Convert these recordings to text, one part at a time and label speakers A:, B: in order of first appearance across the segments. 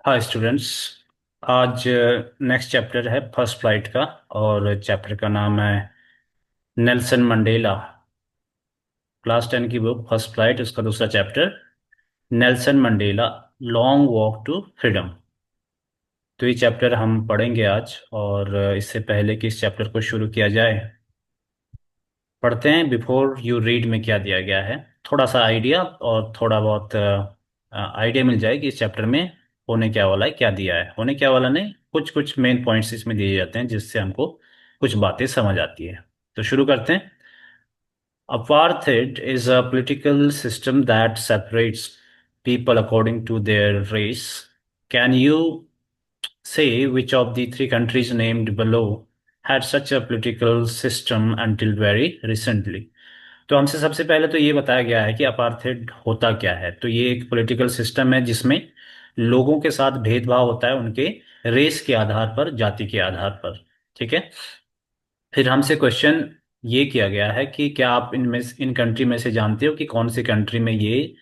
A: Hi students. आज next chapter है first flight का। और चैप्टर का नाम है नेल्सन मंडेला। क्लास 10 की बुक फर्स्ट फ्लाइट, उसका दूसरा chapter Nelson Mandela, long walk to freedom. तो ये चैप्टर हम पढ़ेंगे आज। और इससे पहले कि इस चैप्टर को शुरू किया जाए, पढ़ते हैं बिफोर यू रीड में क्या दिया गया है। थोड़ा सा आइडिया और थोड़ा बहुत आइडिया मिल जाए कि इस चैप्टर में होने क्या वाला है, क्या दिया है। होने क्या वाला नहीं, कुछ कुछ मेन पॉइंट्स इसमें दिए जाते हैं जिससे हमको कुछ बातें समझ आती है। तो शुरू करते हैं। Apartheid is a political system that separates people according to their race. Can you say which of the three countries named below had such a political system until very recently? तो हमसे सबसे पहले तो ये बताया गया है कि अपार्थेड होता क्या है। तो ये एक पॉलिटिकल सिस्टम है जिसमें लोगों के साथ भेदभाव होता है उनके रेस के आधार पर, जाति के आधार पर। ठीक है। फिर हमसे क्वेश्चन ये किया गया है कि क्या आप इन कंट्री में से जानते हो कि कौन सी कंट्री में ये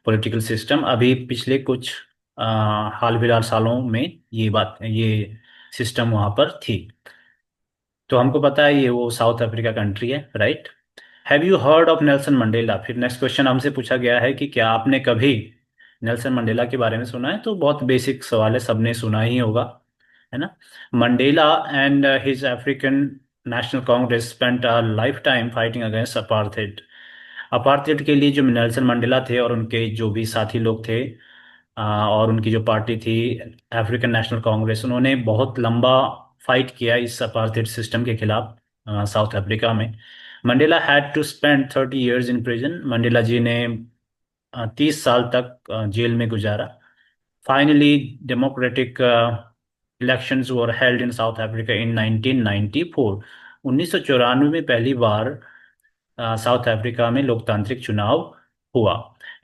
A: पॉलिटिकल सिस्टम अभी पिछले कुछ हाल फिलहाल सालों में ये सिस्टम वहां पर थी। तो हमको पता है ये वो साउथ अफ्रीका कंट्री है, right. Have you heard of Nelson Mandela. फिर नेक्स्ट क्वेश्चन हमसे पूछा गया है कि क्या आपने कभी नेल्सन मंडेला के बारे में सुना है। तो बहुत बेसिक सवाल है, सबने सुना ही होगा, है ना। Mandela and his African national Congress spent a life time fighting against apartheid. Apartheid के लिए जो नेल्सन मंडेला थे और उनके जो भी साथी लोग थे, और उनकी जो पार्टी थी अफ्रीकन नेशनल कांग्रेस, उन्होंने बहुत लंबा फाइट किया इस अपार्थेड सिस्टम के खिलाफ साउथ अफ्रीका में। Mandela had to spend 30 years in prison. Mandela ji ने 30 साल तक जेल में गुजारा। Finally democratic elections were held in South Africa in 1994। 1994 में पहली बार साउथ अफ्रीका में लोकतांत्रिक चुनाव हुआ।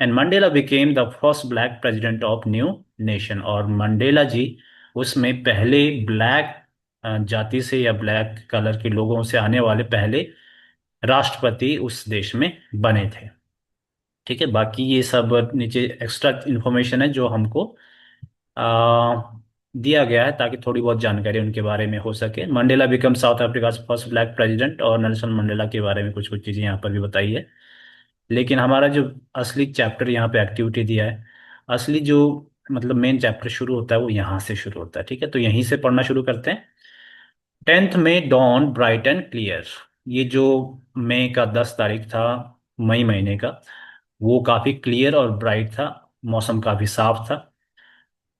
A: And Mandela became the first black president of new nation. और मंडेला जी उसमें पहले ब्लैक जाति से या ब्लैक कलर के लोगों से आने वाले पहले राष्ट्रपति उस देश में बने थे। ठीक है। बाकी ये सब नीचे एक्स्ट्रा इन्फॉर्मेशन है जो हमको आ, दिया गया है ताकि थोड़ी बहुत जानकारी उनके बारे में हो सके। Mandela become south Africa first black president, और नेल्सन मंडेला के बारे में कुछ कुछ चीज़ें यहाँ पर भी बताई है। लेकिन हमारा जो असली चैप्टर यहाँ पे एक्टिविटी दिया है, असली जो मतलब मेन चैप्टर शुरू होता है वो यहाँ से शुरू होता है। ठीक है। तो यहीं से पढ़ना शुरू करते हैं। 10th में डॉन ब्राइट एंड क्लियर। ये जो मई का 10 तारीख था, मई महीने का, वो काफ़ी क्लियर और ब्राइट था। मौसम काफ़ी साफ था।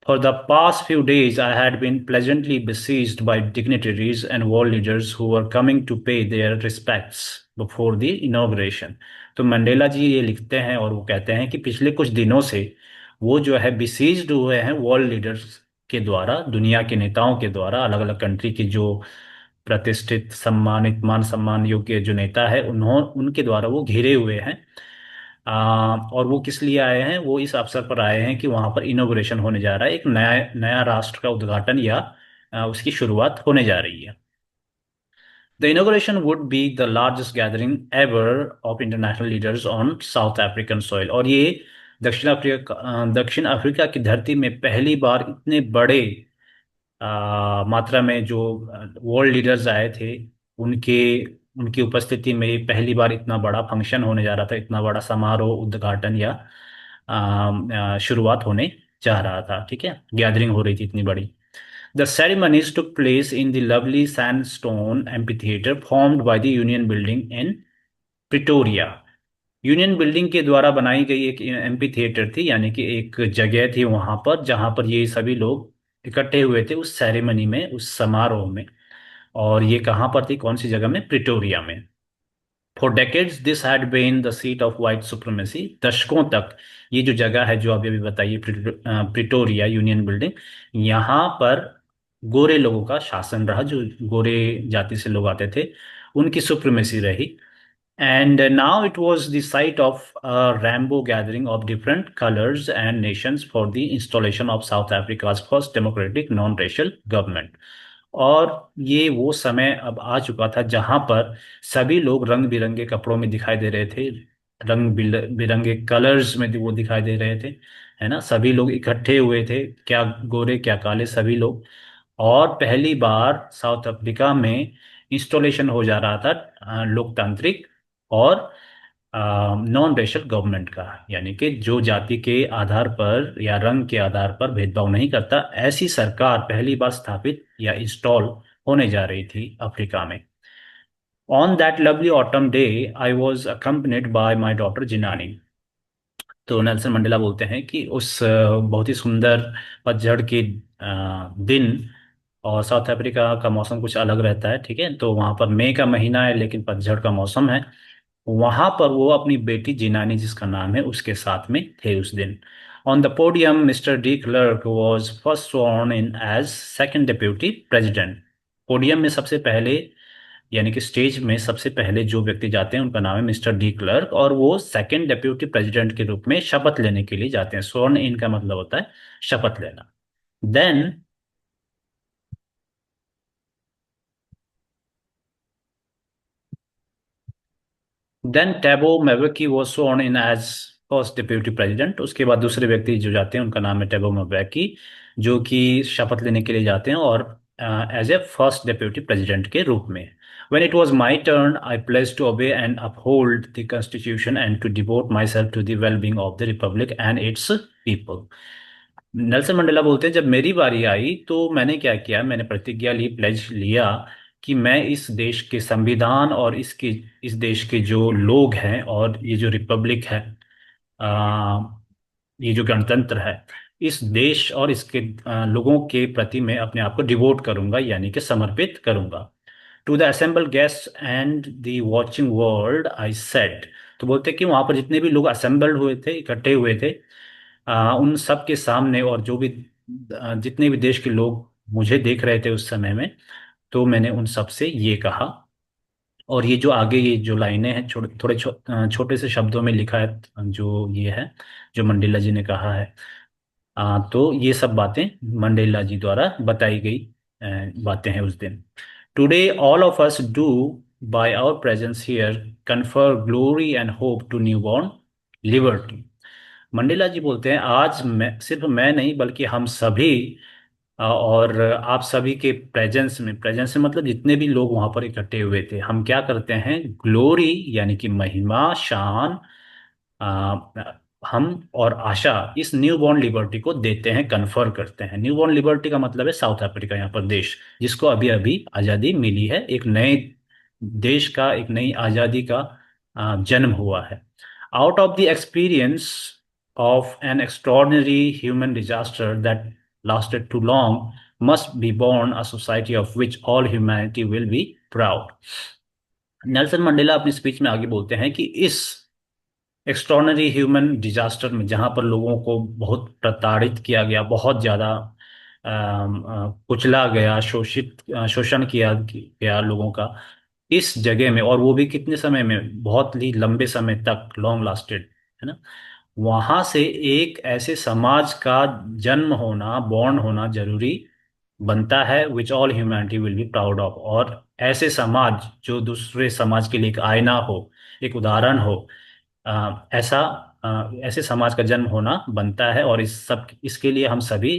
A: For the past few days, I had been pleasantly besieged by dignitaries and world leaders who were coming to pay their respects before the inauguration. तो मंडेला जी ये लिखते हैं और वो कहते हैं कि पिछले कुछ दिनों से वो जो है बिसीज्ड हुए हैं वर्ल्ड लीडर्स के द्वारा, दुनिया के नेताओं के द्वारा, अलग अलग कंट्री के जो प्रतिष्ठित सम्मानित मान सम्मान योग्य जो नेता है उनके द्वारा वो घिरे हुए हैं। और वो किस लिए आए हैं, वो इस अवसर पर आए हैं कि वहां पर इनोग्रेशन होने जा रहा है, एक नया नया राष्ट्र का उद्घाटन या उसकी शुरुआत होने जा रही है। The inauguration would be the largest gathering ever of international leaders on south African soil. और ये दक्षिण अफ्रीका की धरती में पहली बार इतने बड़े मात्रा में जो वर्ल्ड लीडर्स आए थे, उनके उनकी उपस्थिति में ये पहली बार इतना बड़ा फंक्शन होने जा रहा था, इतना बड़ा समारोह, उद्घाटन या शुरुआत होने जा रहा था। ठीक है। गैदरिंग हो रही थी इतनी बड़ी। The ceremonies took place in the lovely sandstone amphitheatre formed by the union building in Pretoria. Union building के द्वारा बनाई गई एक एम्पी थिएटर थी, यानी कि एक जगह थी वहां पर जहां पर ये सभी लोग इकट्ठे हुए थे उस सेरेमनी में, उस समारोह में। और ये कहाँ पर थी, कौन सी जगह में? प्रिटोरिया में। For decades this had been the seat of white supremacy. दशकों तक ये जो जगह है जो अभी अभी बताइए, प्रिटोरिया यूनियन बिल्डिंग, यहाँ पर गोरे लोगों का शासन रहा। जो गोरे जाति से लोग आते थे उनकी सुप्रीमेसी रही। And now it was the site of a rainbow gathering of different colors and nations for the installation of South Africa's first democratic non-racial government. और ये वो समय अब आ चुका था जहां पर सभी लोग रंग बिरंगे कपड़ों में दिखाई दे रहे थे, रंग बिरंगे कलर्स में वो दिखाई दे रहे थे, है ना, सभी लोग इकट्ठे हुए थे, क्या गोरे क्या काले सभी लोग। और पहली बार साउथ अफ्रीका में इंस्टॉलेशन हो जा रहा था लोकतांत्रिक और नॉन रेशल गवर्नमेंट का, यानी कि जो जाति के आधार पर या रंग के आधार पर भेदभाव नहीं करता, ऐसी सरकार पहली बार स्थापित या इंस्टॉल होने जा रही थी अफ्रीका में। On that lovely autumn day I was accompanied by my daughter Zenani. तो नेल्सन मंडेला बोलते हैं कि उस बहुत ही सुंदर पतझड़ के दिन, और साउथ अफ्रीका का मौसम कुछ अलग रहता है, ठीक है, तो वहाँ पर मई का महीना है लेकिन पतझड़ का मौसम है। वहां पर वो अपनी बेटी जिनानी जिसका नाम है उसके साथ में थे उस दिन। On the podium Mister de Klerk was first sworn in as second deputy president. Podium में सबसे पहले, यानी कि स्टेज में सबसे पहले जो व्यक्ति जाते हैं उनका नाम है मिस्टर डी क्लर्क, और वो सेकंड डिप्यूटी प्रेसिडेंट के रूप में शपथ लेने के लिए जाते हैं। स्वर्ण इन का मतलब होता है शपथ लेना। देन टैबो मेवेकी वो sworn इन एज फर्स्ट डिप्यूटी प्रेसिडेंट। उसके बाद दूसरे व्यक्ति जो जाते हैं उनका नाम है टैबो मेवेकी, जो कि शपथ लेने के लिए जाते हैं और as a first deputy president के रूप में। When it was my turn, I pledged to obey and uphold the Constitution and to devote myself to the well-being of the Republic and its people. Nelson Mandela बोलते हैं जब मेरी बारी आई तो मैंने क्या किया, मैंने प्रतिज्ञा ली, प्लेज लिया कि मैं इस देश के संविधान और इसके इस देश के जो लोग हैं और ये जो रिपब्लिक है, आ, ये जो गणतंत्र है, इस देश और इसके लोगों के प्रति मैं अपने आप को डिवोट करूंगा, यानी कि समर्पित करूंगा। To the assemble guests and the watching world I said. तो बोलते हैं कि वहां पर जितने भी लोग असेंबल्ड हुए थे, इकट्ठे हुए थे, उन सब के सामने, और जो भी जितने भी देश के लोग मुझे देख रहे थे उस समय में, तो मैंने उन सब से ये कहा। और ये जो आगे ये जो लाइनें हैं थोड़े छोटे से शब्दों में लिखा है, जो ये है जो मंडेला जी ने कहा है। तो ये सब बातें मंडेला जी द्वारा बताई गई बातें हैं उस दिन। Today all of us do by our presence here confer glory and hope to newborn liberty. Mandela ji बोलते हैं आज मैं, सिर्फ मैं नहीं बल्कि हम सभी, और आप सभी के प्रेजेंस में मतलब जितने भी लोग वहां पर इकट्ठे हुए थे, हम क्या करते हैं, ग्लोरी यानी कि महिमा, शान, आ, हम और आशा इस न्यू बॉर्न लिबर्टी को देते हैं, कन्फर करते हैं। न्यू बॉर्न लिबर्टी का मतलब है साउथ अफ्रीका, यहाँ पर देश जिसको अभी अभी आज़ादी मिली है, एक नए देश का, एक नई आज़ादी का जन्म हुआ है। Out of the experience of an extraordinary human disaster that lasted too long must be born a society of which all humanity will be proud। Nelson Mandela अपनी स्पीच में आगे बोलते हैं कि इस एक्स्ट्रॉर्डनरी ह्यूमन डिजास्टर में, जहां पर लोगों को बहुत प्रताड़ित किया गया, बहुत ज्यादा कुचला गया, शोषण किया गया लोगों का, इस जगह में, और वो भी कितने समय में, बहुत ही लंबे समय तक, लॉन्ग लास्टेड, है ना, वहां से एक ऐसे समाज का जन्म होना, बॉर्न होना जरूरी बनता है, which all humanity will be proud of. और ऐसे समाज जो दूसरे समाज के लिए एक आईना हो, एक उदाहरण हो, ऐसे समाज का जन्म होना बनता है, और इसके लिए हम सभी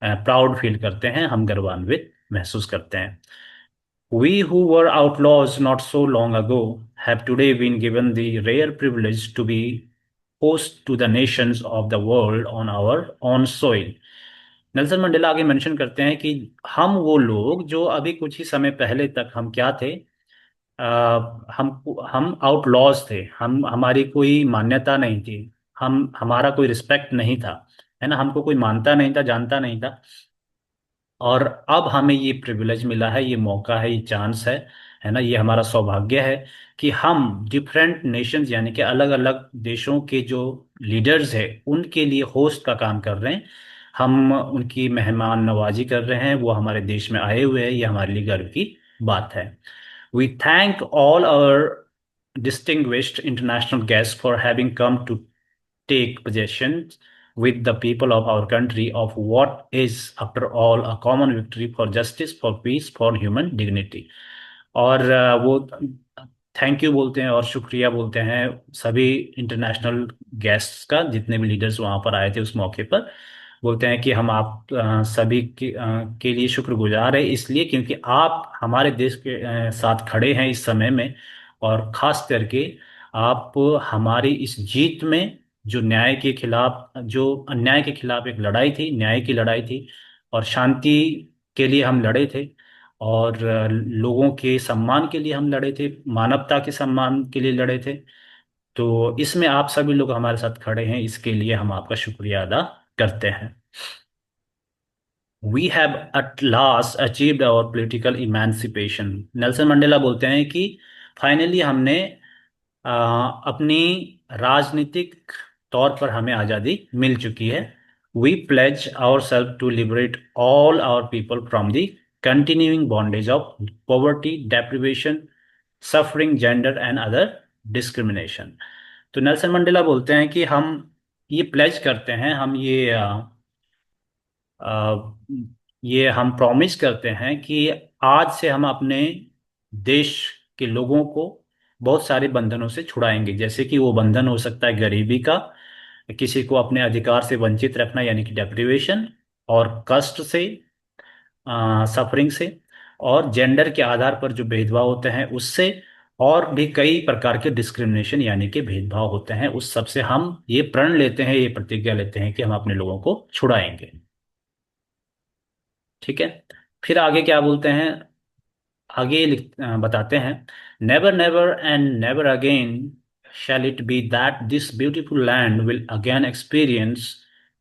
A: प्राउड फील करते हैं, हम गर्वान्वित महसूस करते हैं। We who were outlaws not so long ago have today been given the rare privilege to be host to the nations of the world on our own soil। Nelson Mandela आगे mention करते हैं कि हम वो लोग जो अभी कुछ ही समय पहले तक हम क्या थे, हम आउटलॉज थे, हम हमारी कोई मान्यता नहीं थी, हमारा कोई रिस्पेक्ट नहीं था, है ना, हमको कोई मानता नहीं था, जानता नहीं था। और अब हमें ये प्रिविलेज मिला है, ये मौका है, ये चांस है ना, ये हमारा सौभाग्य है कि हम डिफरेंट नेशंस यानी कि अलग अलग देशों के जो लीडर्स हैं उनके लिए होस्ट का काम कर रहे हैं, हम उनकी मेहमान नवाजी कर रहे हैं, वो हमारे देश में आए हुए हैं, ये हमारे लिए गर्व की बात है। We thank all our distinguished international guests for having come to take possession with the people of our country of what is, after all, a common victory for justice, for peace, for human dignity। और वो thank you बोलते हैं और शुक्रिया बोलते हैं सभी international guests का, जितने भी लीडर्स वहाँ पर आए थे उस मौके पर। बोलते हैं कि हम आप सभी के लिए शुक्रगुजार है, इसलिए क्योंकि आप हमारे देश के साथ खड़े हैं इस समय में। और ख़ास करके आप हमारी इस जीत में, जो न्याय के खिलाफ, जो अन्याय के खिलाफ एक लड़ाई थी, न्याय की लड़ाई थी और शांति के लिए हम लड़े थे, और लोगों के सम्मान के लिए हम लड़े थे, मानवता के सम्मान के लिए लड़े थे। तो इसमें आप सभी लोग हमारे साथ खड़े हैं, इसके लिए हम आपका शुक्रिया अदा करते हैं। We have at last achieved our political emancipation. Nelson Mandela बोलते हैं कि फाइनली हमने अपनी राजनीतिक तौर पर हमें आज़ादी मिल चुकी है। We pledge our self to liberate all our people from the continuing bondage of poverty, deprivation, suffering, gender and other discrimination. तो नेल्सन मंडेला बोलते हैं कि हम ये प्लेज करते हैं, हम अ, ये हम प्रॉमिस करते हैं कि आज से हम अपने देश के लोगों को बहुत सारे बंधनों से छुड़ाएंगे। जैसे कि वो बंधन हो सकता है गरीबी का, किसी को अपने अधिकार से वंचित रखना यानी कि डेप्रिवेशन, और कष्ट से, सफरिंग से, और जेंडर के आधार पर जो भेदभाव होते हैं उससे, और भी कई प्रकार के डिस्क्रिमिनेशन यानी कि भेदभाव होते हैं, उस सब से हम ये प्रण लेते हैं, ये प्रतिज्ञा लेते हैं कि हम अपने लोगों को छुड़ाएंगे। ठीक है। फिर आगे क्या बोलते हैं, आगे बताते हैं। Never never and never again shall it be that this beautiful land will again experience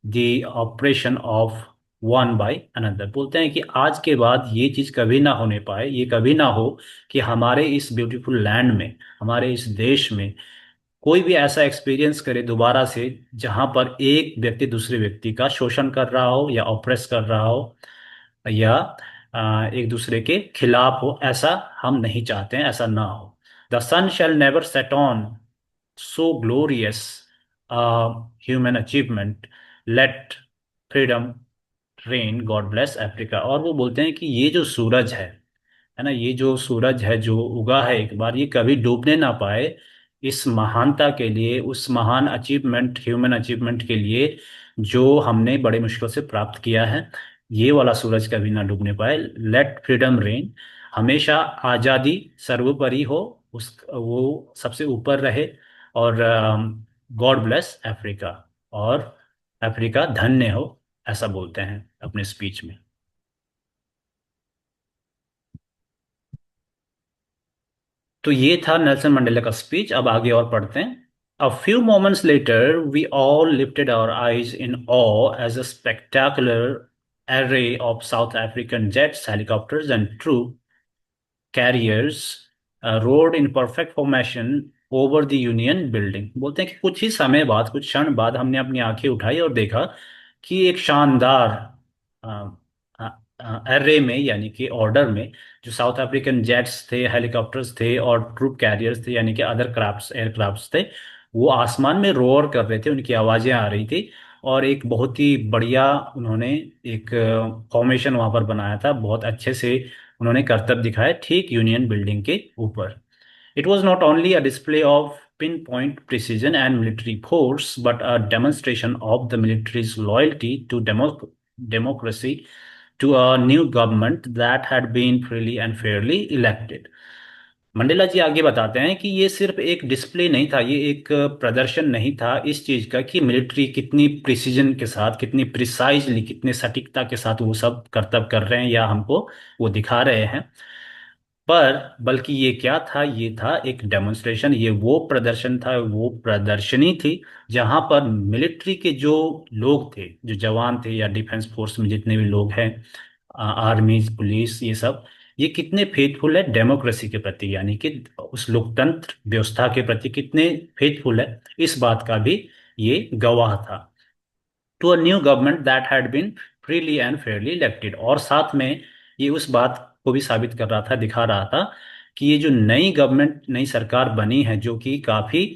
A: the oppression of one by another. बोलते हैं कि आज के बाद ये चीज़ कभी ना होने पाए, ये कभी ना हो कि हमारे इस ब्यूटीफुल लैंड में, हमारे इस देश में कोई भी ऐसा एक्सपीरियंस करे दोबारा से, जहां पर एक व्यक्ति दूसरे व्यक्ति का शोषण कर रहा हो या ऑप्रेस कर रहा हो, या एक दूसरे के खिलाफ हो। ऐसा हम नहीं चाहते हैं, ऐसा ना हो। The sun shall never set on so glorious human achievement, let freedom reign, God bless Africa. और वो बोलते हैं कि ये जो सूरज है ना, ये जो सूरज है जो उगा है एक बार, ये कभी डूबने ना पाए। इस महानता के लिए, उस महान अचीवमेंट, ह्यूमन अचीवमेंट के लिए जो हमने बड़े मुश्किल से प्राप्त किया है, ये वाला सूरज कभी ना डूबने पाए। लेट फ्रीडम रेन, हमेशा आज़ादी सर्वोपरि हो, उस वो सबसे ऊपर रहे। और गॉड ब्लेस अफ्रीका, और अफ्रीका धन्य हो, ऐसा बोलते हैं अपने स्पीच में। तो ये था नेल्सन मंडेला का स्पीच। अब आगे और पढ़ते हैं। A few moments later, we all lifted our eyes in awe as a spectacular array of South African jets, helicopters, and troop carriers rode in perfect formation over the Union building। बोलते हैं कि कुछ ही समय बाद, कुछ क्षण बाद, हमने अपनी आंखें उठाई और देखा कि एक शानदार एरे में, यानी कि ऑर्डर में, जो साउथ अफ्रीकन जेट्स थे, हेलीकॉप्टर्स थे और ट्रूप कैरियर्स थे यानी कि अदर क्राफ्ट्स, एयरक्राफ्ट्स थे, वो आसमान में रोर कर रहे थे, उनकी आवाज़ें आ रही थी। और एक बहुत ही बढ़िया उन्होंने एक फॉर्मेशन वहाँ पर बनाया था, बहुत अच्छे से उन्होंने करतब दिखाया ठीक यूनियन बिल्डिंग के ऊपर। It was not only a display of pinpoint precision and military force, but a demonstration of the military's loyalty to democracy, to a new government that had been freely and fairly elected। Mandela ji आगे बताते हैं कि ये सिर्फ एक display नहीं था, ये एक प्रदर्शन नहीं था इस चीज का कि मिलिट्री कितनी प्रिसीजन के साथ, कितनी प्रिसाइजली, कितने सटीकता के साथ वो सब करतब कर रहे हैं या हमको वो दिखा रहे हैं। पर बल्कि ये क्या था, ये था एक डेमोन्स्ट्रेशन, ये वो प्रदर्शन था, वो प्रदर्शनी थी जहां पर मिलिट्री के जो लोग थे, जो जवान थे, या डिफेंस फोर्स में जितने भी लोग हैं, आर्मी, पुलिस, ये सब, ये कितने फेथफुल है डेमोक्रेसी के प्रति, यानी कि उस लोकतंत्र व्यवस्था के प्रति कितने फेथफुल है, इस बात का भी ये गवाह था। To a new government that had been freely and fairly elected. और साथ में ये उस बात को भी साबित कर रहा था, दिखा रहा था कि ये जो नई गवर्नमेंट, नई सरकार बनी है, जो कि काफ़ी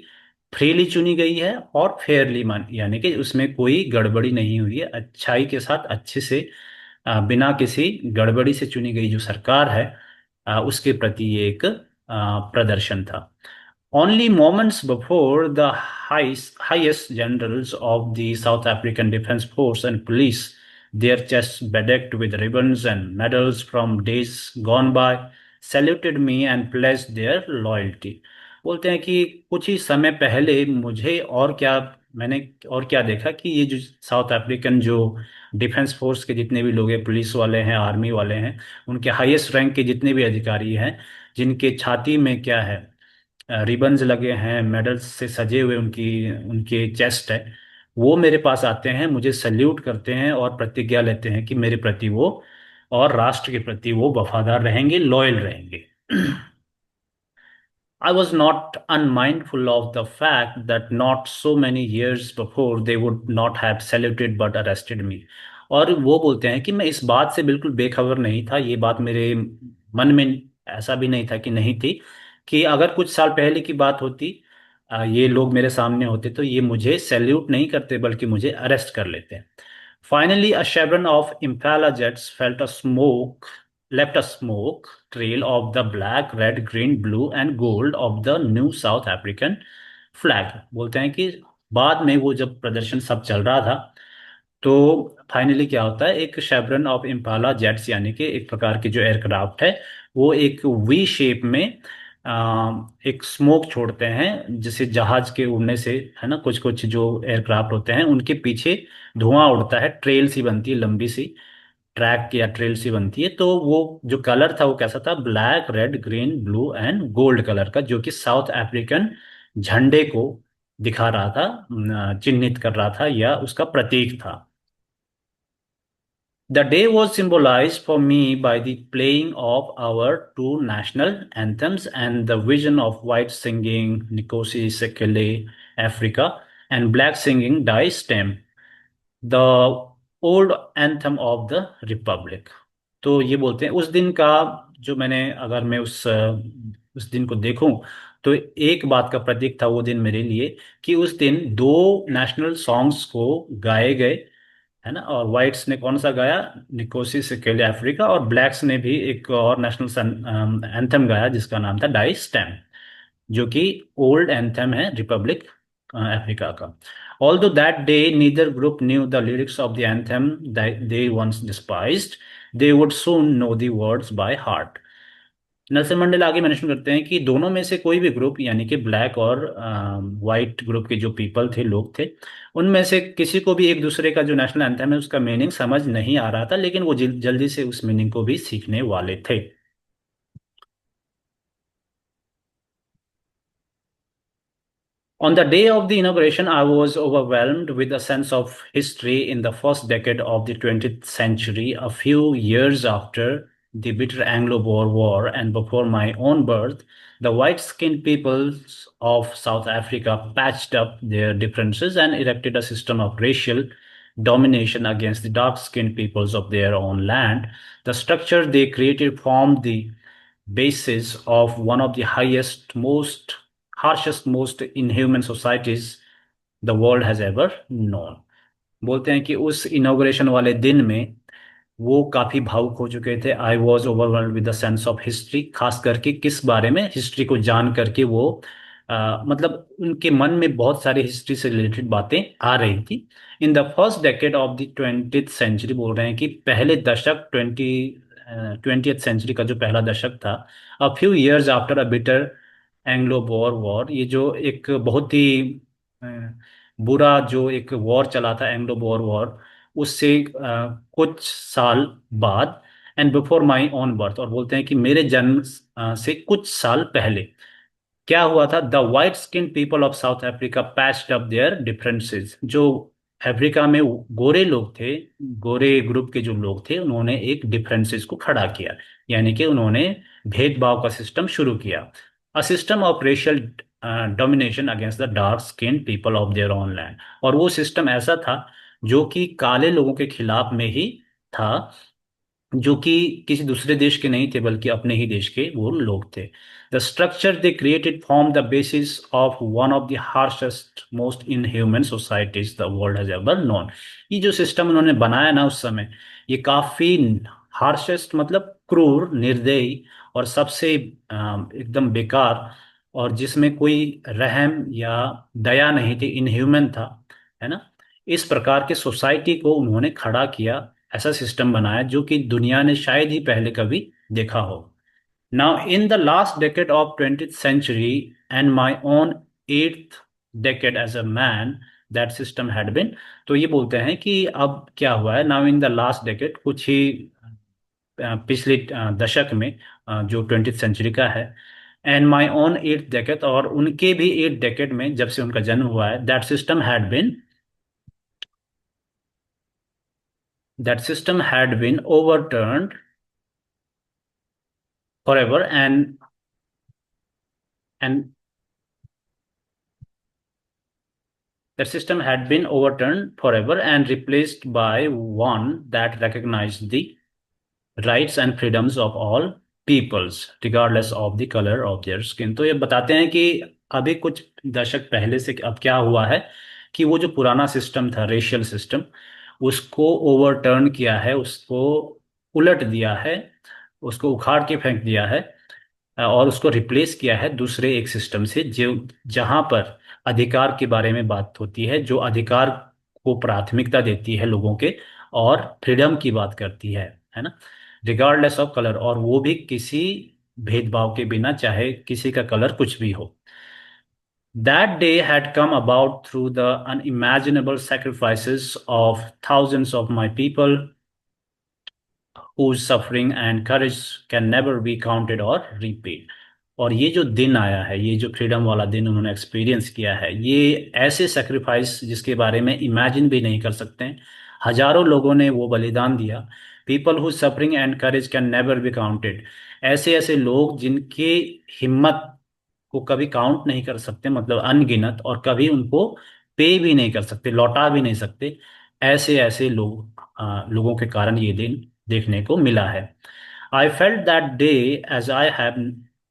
A: फ्रीली चुनी गई है और फेयरली, मान यानी कि उसमें कोई गड़बड़ी नहीं हुई है, अच्छाई के साथ अच्छे से, बिना किसी गड़बड़ी से चुनी गई जो सरकार है, उसके प्रति ये एक प्रदर्शन था। Only moments before, the highest generals of the South African Defense Force and police, their chests bedecked with ribbons and medals from days gone by, saluted me and pledged their loyalty. बोलते हैं कि कुछ ही समय पहले मुझे और क्या मैंने और क्या देखा कि ये जो साउथ अफ्रीकन जो डिफेंस फोर्स के जितने भी लोग हैं, पुलिस वाले हैं, आर्मी वाले हैं, उनके हाईएस्ट रैंक के जितने भी अधिकारी हैं, जिनके छाती में क्या है, रिबन्स लगे हैं, मेडल्स से सजे हुए उनकी उनके चेस्ट है, वो मेरे पास आते हैं, मुझे सल्यूट करते हैं और प्रतिज्ञा लेते हैं कि मेरे प्रति वो और राष्ट्र के प्रति वो वफादार रहेंगे, लॉयल रहेंगे। I was not unmindful of the fact that not so many years before they would not have saluted but arrested me. और वो बोलते हैं कि मैं इस बात से बिल्कुल बेखबर नहीं था, ये बात मेरे मन में ऐसा भी नहीं था कि नहीं थी, कि अगर कुछ साल पहले की बात होती, ये लोग मेरे सामने होते तो ये मुझे सैल्यूट नहीं करते बल्कि मुझे अरेस्ट कर लेते। Finally, a chevron of Impala jets left a smoke trail of the black, red, green, blue and gold of the new South African flag. बोलते हैं कि बाद में वो जब प्रदर्शन सब चल रहा था, तो फाइनली क्या होता है, एक शेवरन ऑफ इम्पाला जेट्स यानी कि एक प्रकार की जो एयरक्राफ्ट है, वो एक वी शेप में एक स्मोक छोड़ते हैं, जैसे जहाज के उड़ने से, है ना, कुछ कुछ जो एयरक्राफ्ट होते हैं उनके पीछे धुआं उड़ता है, ट्रेल सी बनती है, लंबी सी ट्रैक या ट्रेल सी बनती है। तो वो जो कलर था वो कैसा था, black, red, green, blue and gold colour का, जो कि साउथ अफ्रीकन झंडे को दिखा रहा था, चिन्हित कर रहा था या उसका प्रतीक था। The day was symbolized for me by the playing of our two national anthems and the vision of white singing Nkosi Sekele Africa and black singing Die Stem, the old anthem of the Republic। तो ये बोलते हैं उस दिन का, जो मैंने अगर मैं उस दिन को देखूं, तो एक बात का प्रतीक था वो दिन मेरे लिए, कि उस दिन दो नेशनल सॉन्ग्स को गाए गए, है ना। और व्हाइट्स ने कौन सा गाया, निकोसी सिकेले अफ्रीका, और ब्लैक्स ने भी एक और नेशनल एंथम गाया जिसका नाम था डाई स्टैम, जो कि ओल्ड एंथम है रिपब्लिक अफ्रीका का। Although that day neither group knew the lyrics of the anthem that they once despised, they would soon know the words by heart। Nelson Mandela आगे mention करते हैं कि दोनों में से कोई भी ग्रुप, यानी कि ब्लैक और वाइट ग्रुप के जो पीपल थे, लोग थे, उनमें से किसी को भी एक दूसरे का जो नेशनल एंथम है उसका मीनिंग समझ नहीं आ रहा था, लेकिन वो जल्दी से उस मीनिंग को भी सीखने वाले थे। On the day of the inauguration, I was overwhelmed with a sense of history in the first decade of the 20th century, a few years after the bitter Anglo-Boer War and before my own birth. The white-skinned peoples of South Africa patched up their differences and erected a system of racial domination against the dark-skinned peoples of their own land. The structure they created formed the basis of one of the harshest, most inhuman societies the world has ever known। बोलते हैं कि उस inauguration वाले दिन में वो काफी भावुक हो चुके थे। I was overwhelmed with the sense of history, खास करके किस बारे में, हिस्ट्री को जान करके वो मतलब उनके मन में बहुत सारी हिस्ट्री से रिलेटेड बातें आ रही थी। In the first decade of the 20th century, बोल रहे हैं कि पहले दशक, 20th सेंचुरी का जो पहला दशक था, a few years after a bitter Anglo bore war, ये जो एक बहुत ही अ, बुरा जो एक वॉर चला था, एंग्लो बोर वॉर, उससे कुछ साल बाद, and before my own birth, और बोलते हैं कि मेरे जन्म से कुछ साल पहले क्या हुआ था, the white skin people of south Africa patched up there differences. जो अफ्रीका में गोरे लोग थे, गोरे ग्रुप के जो लोग थे, उन्होंने एक डिफरेंसेस को खड़ा किया, यानी कि उन्होंने भेदभाव का सिस्टम शुरू किया, a system of racial domination against the dark skin people of their own land. और वो सिस्टम ऐसा था जो कि काले लोगों के खिलाफ में ही था, जो कि किसी दूसरे देश के नहीं थे बल्कि अपने ही देश के वो लोग थे। The structure they created form the basis of one of the harshest, most inhuman societies the world has ever known. ये जो सिस्टम उन्होंने बनाया ना उस समय, ये काफी हार्शेस्ट मतलब क्रूर, निर्दयी, और सबसे एकदम बेकार, और जिसमें कोई रहम या दया नहीं थी, इनह्यूमन था, है ना। इस प्रकार के सोसाइटी को उन्होंने खड़ा किया, ऐसा सिस्टम बनाया जो कि दुनिया ने शायद ही पहले कभी देखा हो। Now, in the last decade of 20th century and my own eighth decade as a man, that system had been, तो ये बोलते हैं कि अब क्या हुआ है, now in the last decade, कुछ ही पिछले दशक में, जो 20th सेंचुरी का है, and my own eight decade, और उनके भी एट डेकेड में जब से उनका जन्म हुआ है, that system had been overturned forever and That system had been overturned forever and replaced by one that recognized the rights and freedoms of all peoples, regardless of the color of their skin. तो ये बताते हैं कि अभी कुछ दशक पहले से अब क्या हुआ है, कि वो जो पुराना सिस्टम था, रेशियल सिस्टम, उसको ओवरटर्न किया है, उसको उलट दिया है, उसको उखाड़ के फेंक दिया है, और उसको रिप्लेस किया है दूसरे एक सिस्टम से, जो जहां पर अधिकार के बारे में बात होती है, जो अधिकार को प्राथमिकता देती है लोगों के, और फ्रीडम की बात करती है ना, रिगार्डलेस ऑफ कलर, और वो भी किसी भेदभाव के बिना, चाहे किसी का कलर कुछ भी हो। That day had come about through the unimaginable sacrifices of thousands of my people whose suffering and courage can never be counted or repaid। और ये जो दिन आया है, ये जो फ्रीडम वाला दिन उन्होंने एक्सपीरियंस किया है, ये ऐसे सेक्रीफाइस जिसके बारे में इमेजिन भी नहीं कर सकते हैं। हजारों लोगों ने वो बलिदान दिया। People who suffering and courage can never be counted. ऐसे ऐसे लोग जिनकी हिम्मत को कभी काउंट नहीं कर सकते, मतलब अनगिनत, और कभी उनको पे भी नहीं कर सकते, लौटा भी नहीं सकते। ऐसे ऐसे लोगों के कारण ये दिन देखने को मिला है। I felt that day, as I have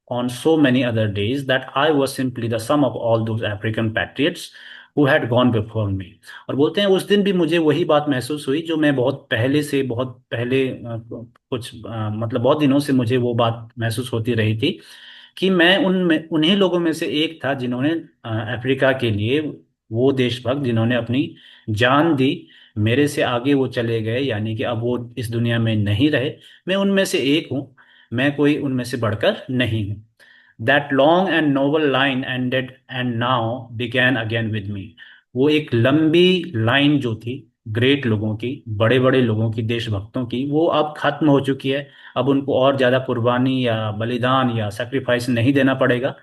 A: on so many other days, that I was simply the sum of all those African patriots who had gone before me। और बोलते हैं उस दिन भी मुझे वही बात महसूस हुई जो मैं बहुत पहले से, बहुत पहले मतलब बहुत दिनों से मुझे वो बात महसूस होती रही थी, कि मैं उन्हीं लोगों में से एक था जिन्होंने अफ्रीका के लिए, वो देशभक्त जिन्होंने अपनी जान दी। मेरे से आगे वो चले गए, यानी कि अब वो इस दुनिया में नहीं रहे। मैं उनमें से एक हूँ, मैं कोई उनमें से बढ़कर नहीं हूँ। That long and noble line ended and now began again with me. वो एक लंबी लाइन जो थी, ग्रेट लोगों की, बड़े बड़े लोगों की, देशभक्तों की, वो अब खत्म हो चुकी है। अब उनको और ज्यादा कुर्बानी या बलिदान या सेक्रीफाइस नहीं देना पड़ेगा।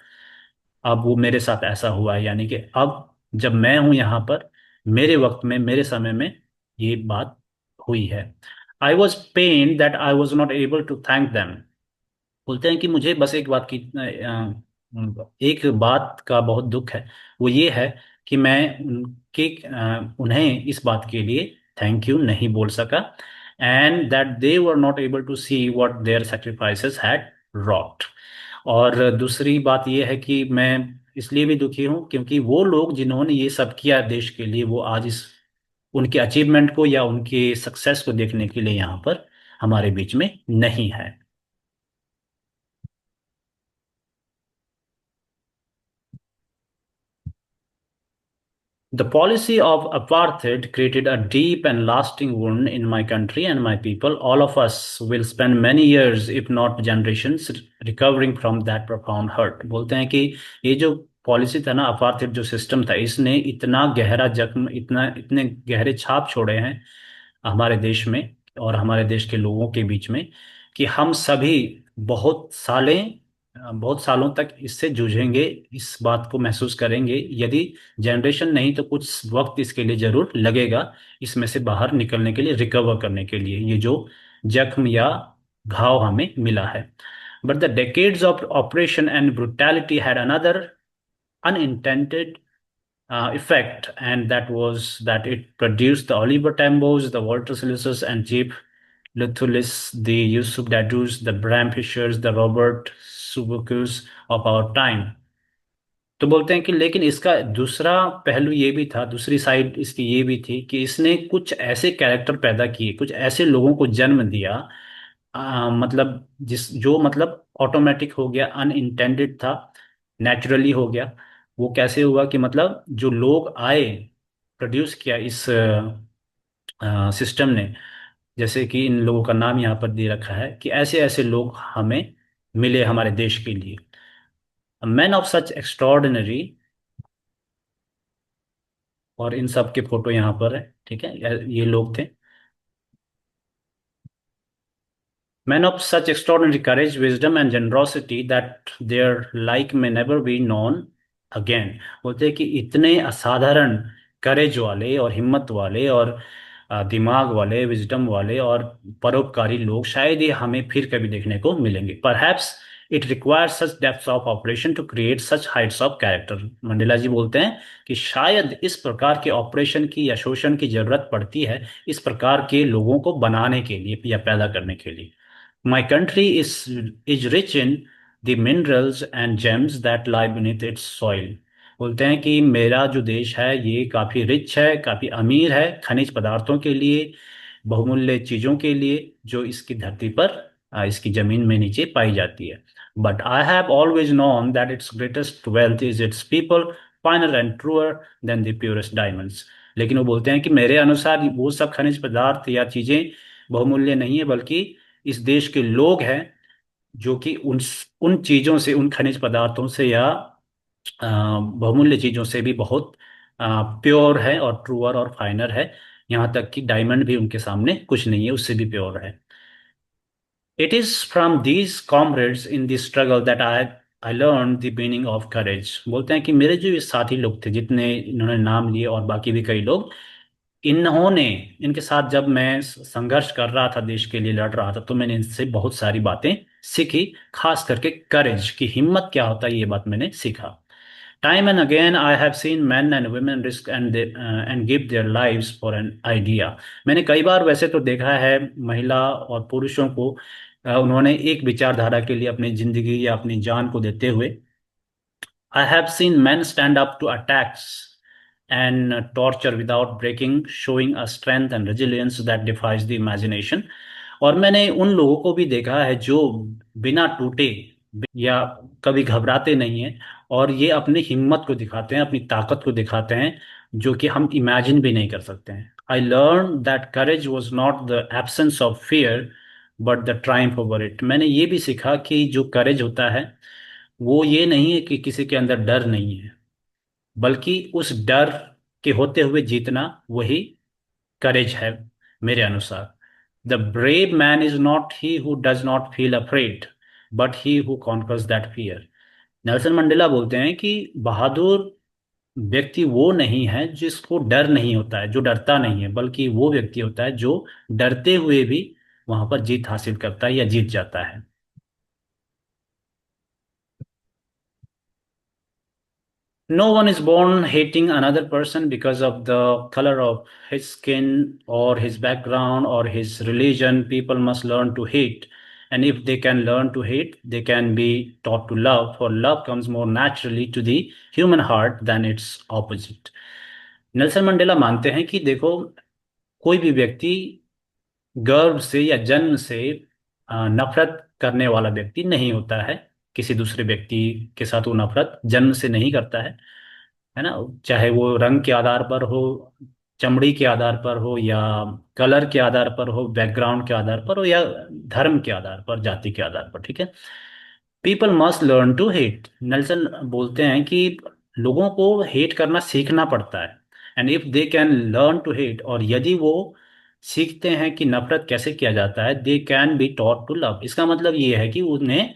A: अब वो मेरे साथ ऐसा हुआ है, यानी कि अब जब मैं हूं यहाँ पर, मेरे वक्त में, मेरे समय में ये बात हुई है। I was pain that I was not able to thank them. बोलते हैं कि मुझे बस एक बात का बहुत दुख है, वो ये है कि मैं उन्हें इस बात के लिए थैंक यू नहीं बोल सका, and that they were not able to see what their sacrifices had wrought। और दूसरी बात यह है कि मैं इसलिए भी दुखी हूँ क्योंकि वो लोग जिन्होंने ये सब किया देश के लिए, वो आज इस उनके अचीवमेंट को या उनके सक्सेस को देखने के लिए यहाँ पर हमारे बीच में नहीं है। The policy of apartheid created a deep and lasting wound in my country and my people. All of us will spend many years, if not generations, recovering from that profound hurt। बोलते हैं कि ये जो policy था ना, apartheid जो system था, इसने इतना गहरा जख्म, इतने गहरे छाप छोड़े हैं हमारे देश में और हमारे देश के लोगों के बीच में, कि हम सभी बहुत सालों तक इससे जूझेंगे, इस बात को महसूस करेंगे। यदि जनरेशन नहीं तो कुछ वक्त इसके लिए जरूर लगेगा, इसमें से बाहर निकलने के लिए, रिकवर करने के लिए, ये जो जख्म या घाव हमें मिला है। But the decades of operation and brutality had another unintended effect, and that was that it produced the Oliver Tambos, the Walter Silisas, and Jeep Luthulis, the Yusuf Dadus, the Bram Fishers, the Robert Subukus of our time। तो बोलते हैं कि लेकिन इसका दूसरा पहलू ये भी था, दूसरी साइड इसकी ये भी थी कि इसने कुछ ऐसे कैरेक्टर पैदा किए, कुछ ऐसे लोगों को जन्म दिया मतलब जिस जो मतलब ऑटोमेटिक हो गया, अनइंटेंडेड था, नेचुरली हो गया। वो कैसे हुआ कि मतलब जो लोग आए, प्रोड्यूस किया इस सिस्टम ने, जैसे कि इन लोगों का नाम यहाँ पर दे रखा है कि ऐसे ऐसे लोग हमें मिले हमारे देश के लिए। मैन ऑफ सच एक्स्ट्रॉर्डिनरी, और इन सब के फोटो यहाँ पर है, ठीक है, ये लोग थे। Men of such extraordinary courage, wisdom, and generosity that their like may never be known again। बोलते हैं कि इतने असाधारण करेज वाले और हिम्मत वाले और दिमाग वाले, विजडम वाले और परोपकारी लोग शायद ये हमें फिर कभी देखने को मिलेंगे। Perhaps it requires such depths of operation to create such heights of character। Mandela ji बोलते हैं कि शायद इस प्रकार के ऑपरेशन की या शोषण की जरूरत पड़ती है इस प्रकार के लोगों को बनाने के लिए या पैदा करने के लिए। My country is rich in the minerals and gems that lie beneath its soil। बोलते हैं कि मेरा जो देश है ये काफ़ी रिच है, काफ़ी अमीर है खनिज पदार्थों के लिए, बहुमूल्य चीज़ों के लिए जो इसकी धरती पर, इसकी ज़मीन में नीचे पाई जाती है। But I have always known that its greatest wealth is its people, finer and truer than the purest diamonds. लेकिन वो बोलते हैं कि मेरे अनुसार वो सब खनिज पदार्थ या चीज़ें बहुमूल्य नहीं है, बल्कि इस देश के लोग हैं जो कि उन उन चीजों से, उन खनिज पदार्थों से या बहुमूल्य चीजों से भी बहुत प्योर है और ट्रूअर और फाइनर है। यहाँ तक कि डायमंड भी उनके सामने कुछ नहीं है, उससे भी प्योर है। It is from these comrades in this struggle that I learn the meaning of courage. बोलते हैं कि मेरे जो ये साथी लोग थे, जितने इन्होंने नाम लिए और बाकी भी कई लोग, इन्होंने, इनके साथ जब मैं संघर्ष कर रहा था, देश के लिए लड़ रहा था, तो मैंने इनसे बहुत सारी बातें सीखी। खास करके करेज की, हिम्मत क्या होता है, ये बात मैंने सीखा। Time and again I have seen man and women risk and give their lives for an idea. मैंने कई बार वैसे तो देखा है महिला और पुरुषों को, उन्होंने एक विचारधारा के लिए अपनी जिंदगी या अपनी जान को देते हुए। I have seen men stand up to attacks and torture without breaking, showing a strength and resilience that defies the imagination। और मैंने उन लोगों को भी देखा है जो बिना टूटे या कभी घबराते नहीं हैं, और ये अपनी हिम्मत को दिखाते हैं, अपनी ताकत को दिखाते हैं, जो कि हम इमेजिन भी नहीं कर सकते हैं। I learn that courage was not the absence of fear but the Triumph over it. मैंने ये भी सीखा कि जो करेज होता है वो ये नहीं है कि किसी के अंदर डर नहीं है, बल्कि उस डर के होते हुए जीतना, वही करेज है मेरे अनुसार। The brave man is not he who does not feel afraid but he who conquers that fear. Nelson Mandela बोलते हैं कि बहादुर व्यक्ति वो नहीं है जिसको डर नहीं होता है, जो डरता नहीं है, बल्कि वो व्यक्ति होता है जो डरते हुए भी वहां पर जीत हासिल करता है या जीत जाता है। No one is born hating another person because of the color of his skin or his background or his religion. People must learn to hate. And if they can learn to hate, they can be taught to love, for love comes more naturally to the human heart than its opposite। Nelson Mandela मानते हैं कि देखो, कोई भी व्यक्ति गर्व से या जन्म से नफरत करने वाला व्यक्ति नहीं होता है। किसी दूसरे व्यक्ति के साथ वो नफरत जन्म से नहीं करता है ना, चाहे वो रंग के आधार पर हो, चमड़ी के आधार पर हो, या कलर के आधार पर हो, बैकग्राउंड के आधार पर हो, या धर्म के आधार पर, जाति के आधार पर, ठीक है। People must learn to hate. Nelson बोलते हैं कि लोगों को हेट करना सीखना पड़ता है। And if they can learn to hate, और यदि वो सीखते हैं कि नफरत कैसे किया जाता है, they can be taught to love. इसका मतलब ये है कि उन्हें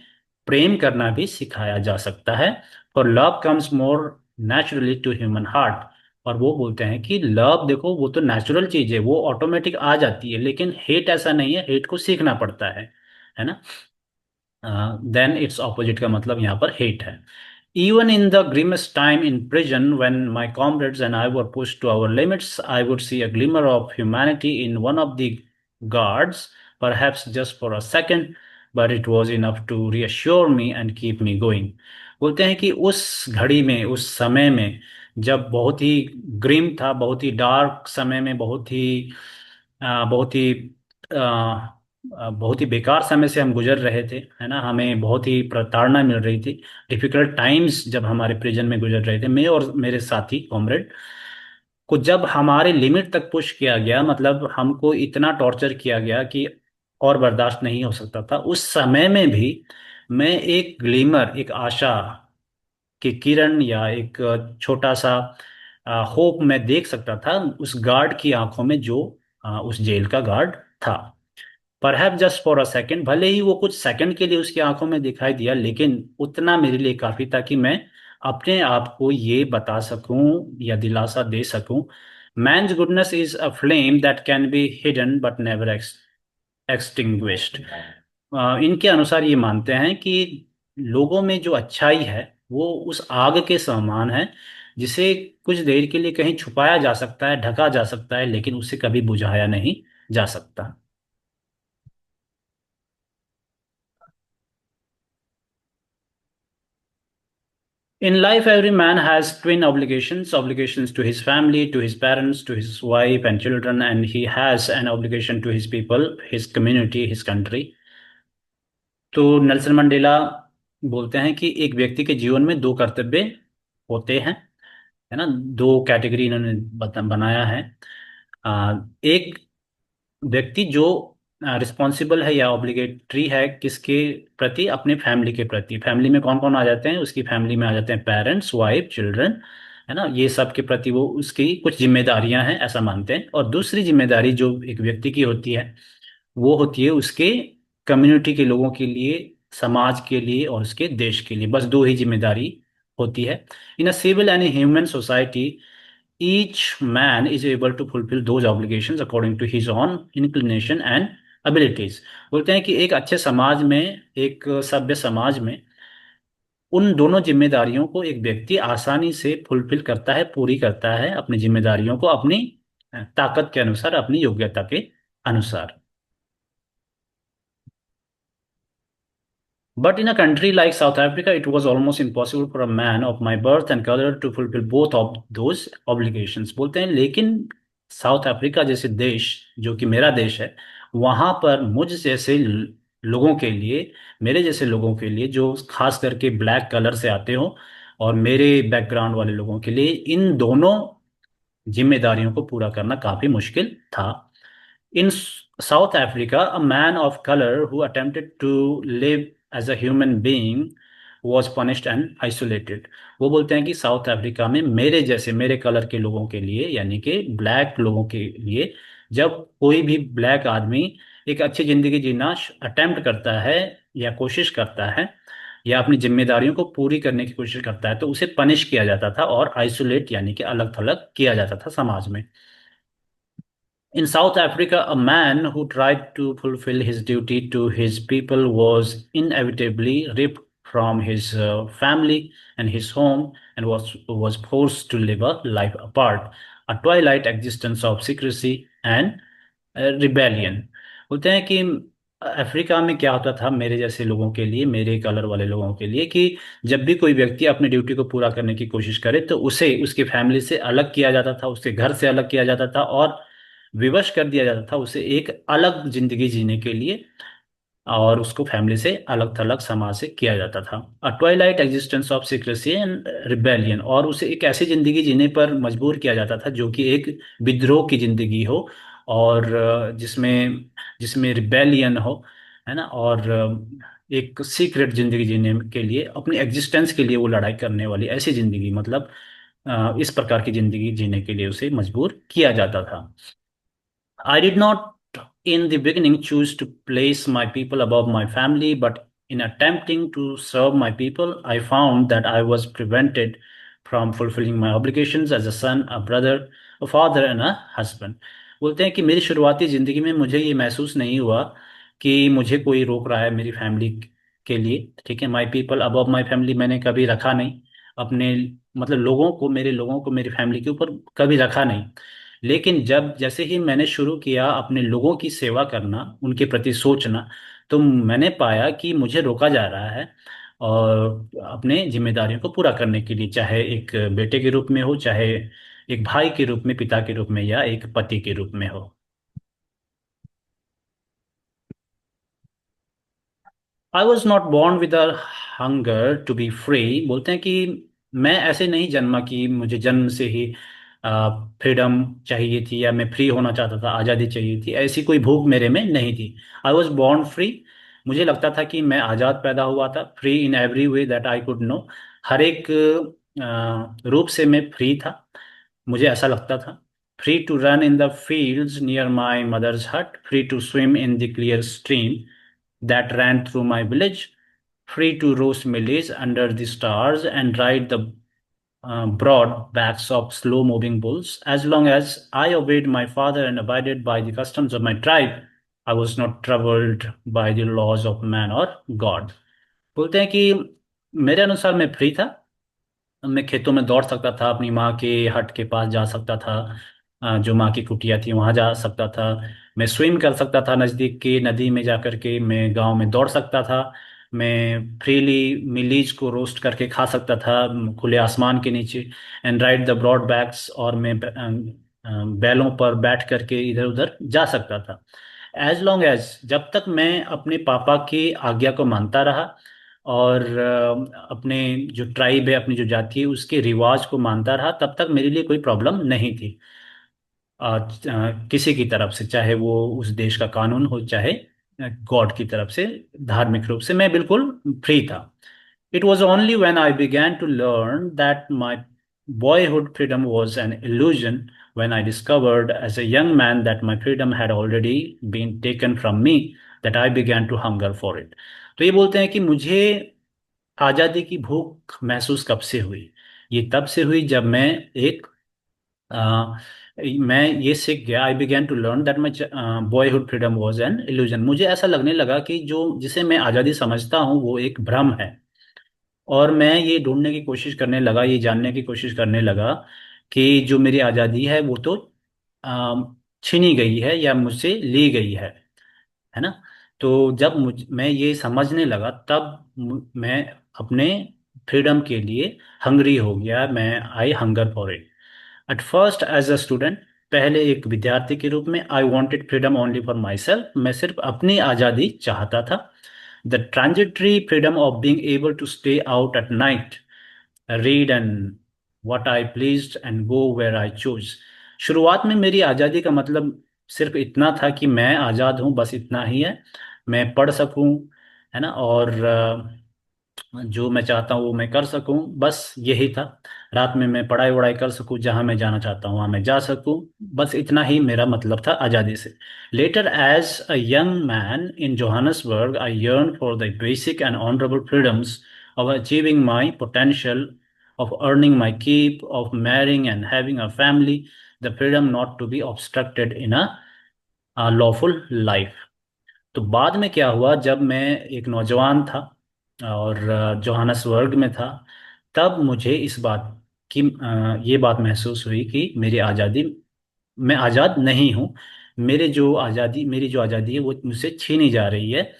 A: प्रेम करना भी सिखाया जा सकता है। और love comes more naturally to human heart. और वो बोलते हैं कि लव, देखो, वो तो नेचुरल चीज है, वो ऑटोमेटिक आ जाती है, लेकिन हेट ऐसा नहीं है, हेट को सीखना पड़ता है ना। देन इट्स ऑपोजिट का मतलब यहाँ पर हेट है। Even in the grimmest time in prison, when my comrades and I were pushed to our limits, I would see a glimmer of humanity in one of the guards, perhaps just for a second, but it was enough to reassure me and keep me going। बोलते हैं कि उस घड़ी में, उस समय में, जब बहुत ही ग्रिम था, बहुत ही डार्क समय में, बहुत ही बहुत ही बेकार समय से हम गुजर रहे थे, है ना, हमें बहुत ही प्रताड़ना मिल रही थी। डिफिकल्ट टाइम्स जब हमारे प्रिजन में गुजर रहे थे, मैं और मेरे साथी कॉमरेड को जब हमारे लिमिट तक पुश किया गया, मतलब हमको इतना टॉर्चर किया गया कि और बर्दाश्त नहीं हो सकता था, उस समय में भी मैं एक ग्लिमर, एक आशा की किरण या एक छोटा सा होप मैं देख सकता था उस गार्ड की आंखों में, जो उस जेल का गार्ड था। Perhaps just for a second, भले ही वो कुछ सेकंड के लिए उसकी आंखों में दिखाई दिया, लेकिन उतना मेरे लिए काफी था कि मैं अपने आप को ये बता सकूं या दिलासा दे सकूं, man's goodness is a flame that can be hidden but never extinguished. इनके अनुसार ये मानते हैं कि लोगों में जो अच्छाई है वो उस आग के समान है, जिसे कुछ देर के लिए कहीं छुपाया जा सकता है, ढका जा सकता है, लेकिन उसे कभी बुझाया नहीं जा सकता। In life, every man has twin obligations to his family, to his parents, to his wife and children, and he has an obligation to his people, his community, his country. तो नेल्सन मंडेला बोलते हैं कि एक व्यक्ति के जीवन में दो कर्तव्य होते हैं, है ना, दो कैटेगरी इन्होंने बनाया है। एक व्यक्ति जो रिस्पॉन्सिबल है या ऑब्लिगेटरी है किसके प्रति, अपने फैमिली के प्रति। फैमिली में कौन कौन आ जाते हैं, उसकी फैमिली में आ जाते हैं पेरेंट्स, वाइफ, चिल्ड्रन, है ना, ये सब के प्रति वो उसकी कुछ जिम्मेदारियां हैं ऐसा मानते हैं। और दूसरी जिम्मेदारी जो एक व्यक्ति की होती है, वो होती है उसके कम्युनिटी के लोगों के लिए, समाज के लिए और उसके देश के लिए। बस दो ही जिम्मेदारी होती है। In a civil and human society, each man is able to fulfill those obligations according to his own inclination and abilities। बोलते हैं कि एक अच्छे समाज में, एक सभ्य समाज में, उन दोनों जिम्मेदारियों को एक व्यक्ति आसानी से फुलफिल करता है, पूरी करता है, अपनी जिम्मेदारियों को अपनी ताकत के अनुसार, अपनी योग्यता के अनुसार। But in a country like South Africa, it was almost impossible for a man of my birth and color to fulfill both of those obligations। बोलते हैं लेकिन साउथ अफ्रीका जैसे देश, जो कि मेरा देश है, वहां पर मुझ जैसे लोगों के लिए, मेरे जैसे लोगों के लिए जो खास करके ब्लैक कलर से आते हो, और मेरे बैकग्राउंड वाले लोगों के लिए इन दोनों जिम्मेदारियों को पूरा करना काफी मुश्किल था। In South Africa, a man of color who attempted to live as a human being was punished and isolated। वो बोलते हैं कि साउथ अफ्रीका में मेरे जैसे, मेरे कलर के लोगों के लिए, यानी कि ब्लैक लोगों के लिए, जब कोई भी ब्लैक आदमी एक अच्छी जिंदगी जीना अटेम्प्ट करता है या कोशिश करता है या अपनी जिम्मेदारियों को पूरी करने की कोशिश करता है, तो उसे पनिश किया जाता था और आइसोलेट यानी कि अलग थलग किया जाता था समाज में। In South Africa, a man who tried to fulfill his duty to his people was inevitably ripped from his family and his home, and was forced to live a life apart, a twilight existence of secrecy and rebellion। बोलते हैं कि Africa में क्या होता था मेरे जैसे लोगों के लिए, मेरे कलर वाले लोगों के लिए, कि जब भी कोई व्यक्ति अपनी ड्यूटी को पूरा करने की कोशिश करे तो उसे उसकी फैमिली से अलग किया जाता था, उसके घर से अलग किया जाता था, और विवश कर दिया जाता था उसे एक अलग जिंदगी जीने के लिए, और उसको फैमिली से अलग थलग समाज से किया जाता था। A twilight existence of secrecy and rebellion, और उसे एक ऐसी जिंदगी जीने पर मजबूर किया जाता था जो कि एक विद्रोह की जिंदगी हो, और जिसमें जिसमें रिबेलियन हो, है ना, और एक सीक्रेट जिंदगी जीने के लिए, अपनी एग्जिस्टेंस के लिए वो लड़ाई करने वाली ऐसी जिंदगी, मतलब इस प्रकार की जिंदगी जीने के लिए उसे मजबूर किया जाता था। I did not in the beginning choose to place my people above my family, but in attempting to serve my people, I found that I was prevented from fulfilling my obligations as a son, a brother, a father and a husband। बोलते हैं कि मेरी शुरुआती जिंदगी में मुझे ये महसूस नहीं हुआ कि मुझे कोई रोक रहा है मेरी फैमिली के लिए। ठीक है, my people above my family मैंने कभी रखा नहीं, अपने मतलब लोगों को, मेरे लोगों को मेरी फैमिली के ऊपर कभी रखा नहीं। लेकिन जब जैसे ही मैंने शुरू किया अपने लोगों की सेवा करना, उनके प्रति सोचना, तो मैंने पाया कि मुझे रोका जा रहा है, और अपने जिम्मेदारियों को पूरा करने के लिए, चाहे एक बेटे के रूप में हो, चाहे एक भाई के रूप में, पिता के रूप में, या एक पति के रूप में हो। I was not born with a hunger to be free. बोलते हैं कि मैं ऐसे नहीं जन्मा कि मुझे जन्म से ही फ्रीडम चाहिए थी या मैं फ्री होना चाहता था, आज़ादी चाहिए थी, ऐसी कोई भूख मेरे में नहीं थी। I was born free. मुझे लगता था कि मैं आज़ाद पैदा हुआ था, free in every way that I could know. हर एक रूप से मैं फ्री था, मुझे ऐसा लगता था। Free to run in the fields near my mother's hut, free to swim in the clear stream that ran through my village, free to roast maize under the stars and ride the broad backs of slow moving bulls. As long as I obeyed my father and abided by the customs of my tribe, I was not troubled by the laws of man or God. बोलते हैं कि मेरे अनुसार मैं free था। मैं खेतों में दौड़ सकता था, अपनी माँ के हट के पास जा सकता था, जो माँ की कुटिया थी वहाँ जा सकता था। मैं स्विम कर सकता था, नज़दीक की नदी में जा कर के मैं गांव में दौड़ सकता था। मैं फ्रीली मिलीज को रोस्ट करके खा सकता था खुले आसमान के नीचे। And ride the broad backs, और मैं बैलों पर बैठ करके इधर उधर जा सकता था। एज लॉन्ग एज, जब तक मैं अपने पापा की आज्ञा को मानता रहा और अपने जो ट्राइब है, अपनी जो जाति है, उसके रिवाज को मानता रहा, तब तक मेरे लिए कोई प्रॉब्लम नहीं थी। किसी की तरफ से, चाहे वो उस देश का कानून हो, चाहे गॉड की तरफ से, धार्मिक रूप से मैं बिल्कुल फ्री था। It was only when I began to learn that my boyhood freedom was an illusion, when I discovered as a young man that my freedom had already been taken from me, that I began to hunger for it. तो ये बोलते हैं कि मुझे आज़ादी की भूख महसूस कब से हुई। ये तब से हुई जब मैं एक अ, मैं ये सीख गया। I began to learn that my boyhood freedom was an illusion. मुझे ऐसा लगने लगा कि जो जिसे मैं आज़ादी समझता हूँ वो एक भ्रम है। और मैं ये ढूंढने की कोशिश करने लगा, ये जानने की कोशिश करने लगा कि जो मेरी आज़ादी है वो तो छीनी गई है या मुझसे ली गई है ना। तो जब मैं ये समझने लगा, तब मैं अपने फ्रीडम के लिए हंग्री हो गया। मैं I hunger for it. At first as a student, पहले एक विद्यार्थी के रूप में, I wanted freedom only for myself. मैं सिर्फ अपनी आज़ादी चाहता था। The transitory freedom of being able to stay out at night, read and what I pleased and go where I chose। शुरुआत में मेरी आज़ादी का मतलब सिर्फ इतना था कि मैं आज़ाद हूँ, बस इतना ही है। मैं पढ़ सकूँ, है ना, और जो मैं चाहता हूँ वो मैं कर सकूँ, बस यही था। रात में मैं पढ़ाई वढ़ाई कर सकूँ, जहाँ मैं जाना चाहता हूँ वहाँ मैं जा सकूँ। बस इतना ही मेरा मतलब था आज़ादी से। Later as a young man in Johannesburg, I yearned for the basic and honourable freedoms of achieving my potential, of earning my keep, of marrying and having a family, the freedom not to be obstructed in a lawful life। तो बाद में क्या हुआ, जब मैं एक नौजवान था और जोहानसबर्ग में था, तब मुझे इस बात की ये बात महसूस हुई कि मेरी आज़ादी, मैं आज़ाद नहीं हूँ। मेरी जो आज़ादी है वो मुझसे छीनी जा रही है।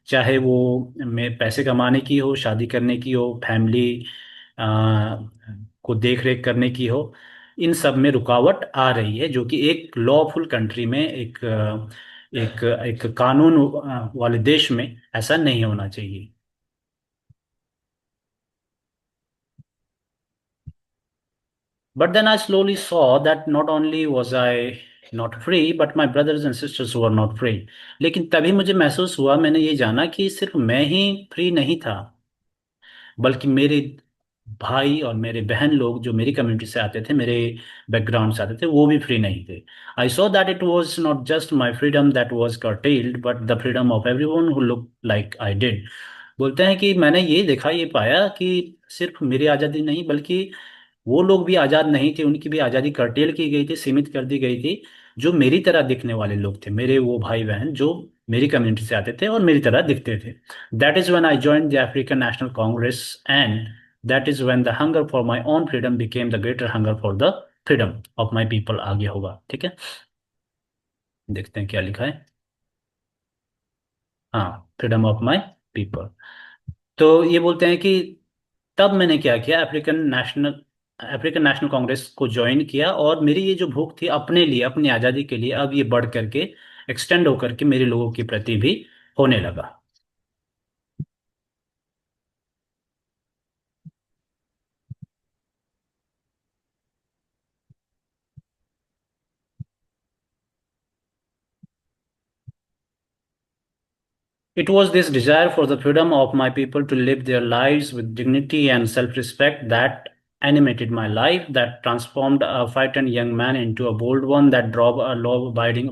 A: चाहे वो मैं पैसे कमाने की हो, शादी करने की हो, फैमिली को देख रेख करने की हो, इन सब में रुकावट आ रही है, जो कि एक लॉफुल कंट्री में, एक कानून वाले देश में ऐसा नहीं होना चाहिए। But then I slowly saw that not only was I not free, but my brothers and sisters were not free। लेकिन तभी मुझे महसूस हुआ, मैंने ये जाना कि सिर्फ मैं ही फ्री नहीं था, बल्कि मेरे भाई और मेरे बहन लोग जो मेरी कम्युनिटी से आते थे, मेरे बैकग्राउंड से आते थे, वो भी फ्री नहीं थे। I saw that it was not just my freedom that was curtailed, but the freedom of everyone who look like I did. बोलते हैं कि मैंने ये देखा, ये पाया कि सिर्फ मेरी आज़ादी नहीं, बल्कि वो लोग भी आज़ाद नहीं थे, उनकी भी आज़ादी कर्टेल की गई थी, सीमित कर दी गई थी। जो मेरी तरह दिखने वाले लोग थे, मेरे वो भाई बहन जो मेरी कम्युनिटी से आते थे और मेरी तरह दिखते थे। That is when I joined the African national Congress, and that is when the hunger for my own freedom became the greater hunger for the freedom of my people. आगे होगा, ठीक है। देखते हैं क्या लिखा है। हाँ, फ्रीडम ऑफ माई पीपल। तो ये बोलते हैं कि तब मैंने क्या किया, अफ्रीकन नेशनल कांग्रेस को ज्वाइन किया, और मेरी ये जो भूख थी अपने लिए, अपनी आज़ादी के लिए, अब ये बढ़ करके एक्सटेंड होकर के मेरे लोगों के प्रति भी होने लगा। It was this desire for the freedom of my people to live their lives with dignity and self respect that animated my life, that transformed a frightened young man into a bold one, that drove a law abiding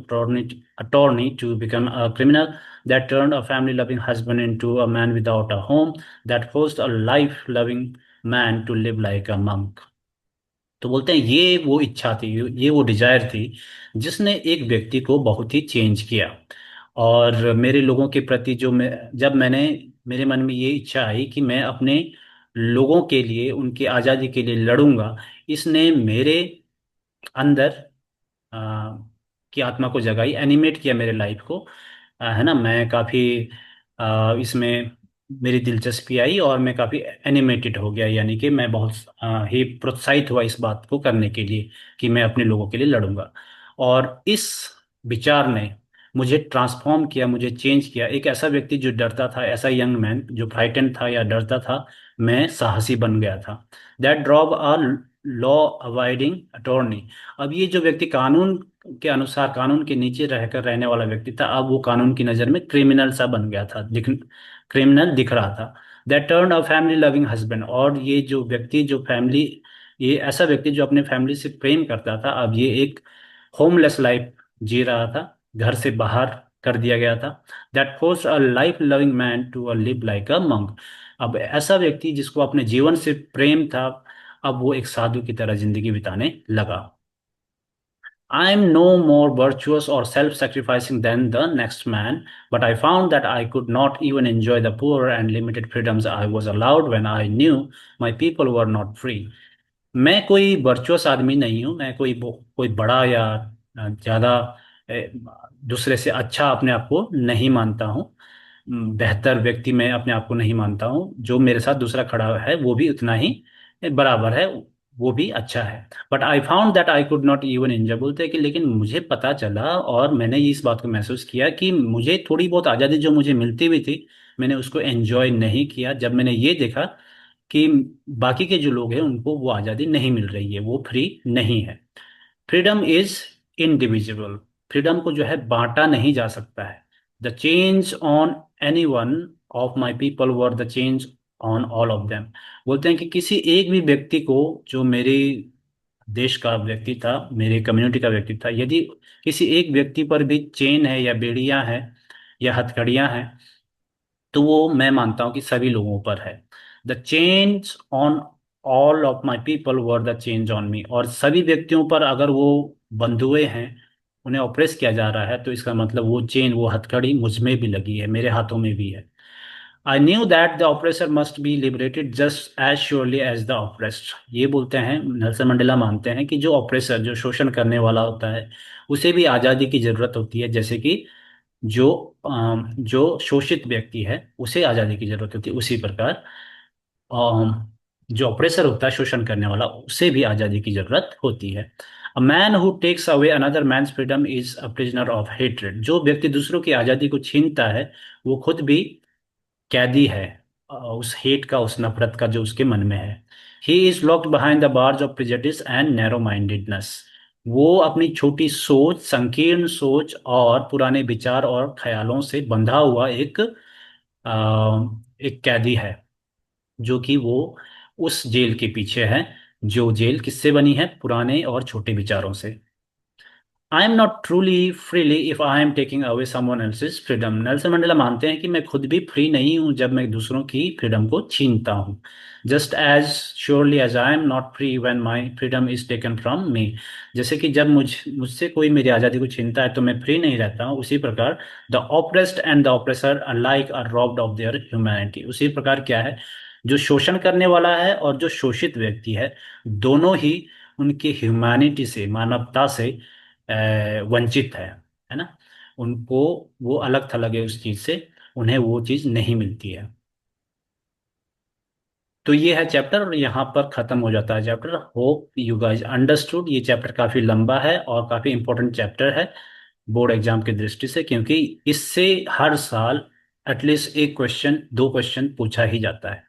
A: attorney to become a criminal, that turned a family loving husband into a man without a home, that forced a life loving man to live like a monk. तो बोलते हैं ये वो इच्छा थी, ये वो Dzire थी जिसने एक व्यक्ति को बहुत ही चेंज किया। और मेरे लोगों के प्रति जब मैंने मेरे मन में ये इच्छा आई कि मैं अपने लोगों के लिए, उनकी आज़ादी के लिए लड़ूंगा, इसने मेरे अंदर आ, की आत्मा को जगाई, एनिमेट किया मेरे लाइफ को। है ना, मैं काफ़ी इसमें मेरी दिलचस्पी आई और मैं काफ़ी एनिमेटेड हो गया, यानी कि मैं बहुत ही प्रोत्साहित हुआ इस बात को करने के लिए कि मैं अपने लोगों के लिए लड़ूंगा। और इस विचार ने मुझे ट्रांसफॉर्म किया, मुझे चेंज किया। एक ऐसा व्यक्ति जो डरता था, ऐसा यंग मैन जो फ्राइटेंड था या डरता था, मैं साहसी बन गया था। That drop a law avoiding attorney. अब ये जो व्यक्ति कानून के अनुसार, कानून के नीचे रहकर रहने वाला व्यक्ति था, अब वो कानून की नज़र में क्रिमिनल सा बन गया था, क्रिमिनल दिख रहा था। That turn a family loving husband. और ये जो व्यक्ति, जो फैमिली, ये ऐसा व्यक्ति जो अपने फैमिली से प्रेम करता था, अब ये एक होमलेस लाइफ जी रहा था, घर से बाहर कर दिया गया था। That force a life loving man to a live like a monk. अब ऐसा व्यक्ति जिसको अपने जीवन से प्रेम था, अब वो एक साधु की तरह जिंदगी बिताने लगा। I am no more virtuous or self sacrificing than the next man, but I found that I could not even enjoy the poor and limited freedoms I was allowed when I knew my people were not free. मैं कोई virtuous आदमी नहीं हूँ, मैं कोई बड़ा या ज़्यादा दूसरे से अच्छा अपने आप को नहीं मानता हूँ। बेहतर व्यक्ति मैं अपने आप को नहीं मानता हूँ। जो मेरे साथ दूसरा खड़ा है वो भी उतना ही बराबर है, वो भी अच्छा है। But I found that I could not even enjoy. बोलते हैं कि लेकिन मुझे पता चला और मैंने इस बात को महसूस किया कि मुझे थोड़ी बहुत आज़ादी जो मुझे मिलती हुई थी, मैंने उसको एंजॉय नहीं किया जब मैंने ये देखा कि बाकी के जो लोग हैं उनको वो आज़ादी नहीं मिल रही है, वो फ्री नहीं है। Freedom is indivisible. फ्रीडम को जो है बांटा नहीं जा सकता है। The change on any one of my people were the change on all of them. बोलते हैं कि किसी एक भी व्यक्ति को, जो मेरे देश का व्यक्ति था, मेरे कम्युनिटी का व्यक्ति था, यदि किसी एक व्यक्ति पर भी चेन है या बेड़ियां हैं या हथकड़ियां हैं, तो वो मैं मानता हूं कि सभी लोगों पर है। The change on all of my people were the change on me. और सभी व्यक्तियों पर अगर वो बंधुए हैं, उन्हें ऑप्रेस किया जा रहा है, तो इसका मतलब वो चेन, वो हथकड़ी मुझ में भी लगी है, मेरे हाथों में भी है। I knew that the oppressor must be liberated just as surely as the oppressed. ये बोलते हैं, नेल्सन मंडेला मानते हैं कि जो ऑपरेसर, जो शोषण करने वाला होता है, उसे भी आज़ादी की ज़रूरत होती है, जैसे कि जो शोषित व्यक्ति है उसे आज़ादी की ज़रूरत होती है, उसी प्रकार जो ऑपरेसर होता है, शोषण करने वाला, उसे भी आज़ादी की ज़रूरत होती है। A man who takes away another man's freedom is a prisoner of hatred. जो व्यक्ति दूसरों की आज़ादी को छीनता है, वो खुद भी कैदी है उस हेट का, उस नफरत का जो उसके मन में है। He is locked behind the bars of prejudice and narrow mindedness. वो अपनी छोटी सोच, संकीर्ण सोच और पुराने विचार और ख्यालों से बंधा हुआ एक कैदी है, जो कि वो उस जेल के पीछे है, जो जेल किससे बनी है, पुराने और छोटे विचारों से। आई am not truly freely if I am taking away someone else's freedom. Nelson Mandela मानते हैं कि मैं खुद भी फ्री नहीं हूं जब मैं दूसरों की फ्रीडम को छीनता हूं। Just as surely as I am not free when my freedom is taken from me. जैसे कि जब मुझसे कोई मेरी आज़ादी को छीनता है तो मैं फ्री नहीं रहता हूँ, उसी प्रकार the oppressed and the oppressor alike are robbed of their humanity. उसी प्रकार क्या है, जो शोषण करने वाला है और जो शोषित व्यक्ति है, दोनों ही उनकी ह्यूमैनिटी से, मानवता से वंचित है ना। उनको वो अलग थलग है उस चीज से, उन्हें वो चीज नहीं मिलती है। तो ये है चैप्टर, और यहाँ पर खत्म हो जाता है chapter. Hope you guys understood. ये चैप्टर काफी लंबा है और काफी इंपॉर्टेंट चैप्टर है बोर्ड एग्जाम की दृष्टि से, क्योंकि इससे हर साल एटलीस्ट एक क्वेश्चन, दो क्वेश्चन पूछा ही जाता है।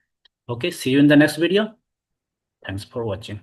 A: Okay, see you in the next video. Thanks for watching.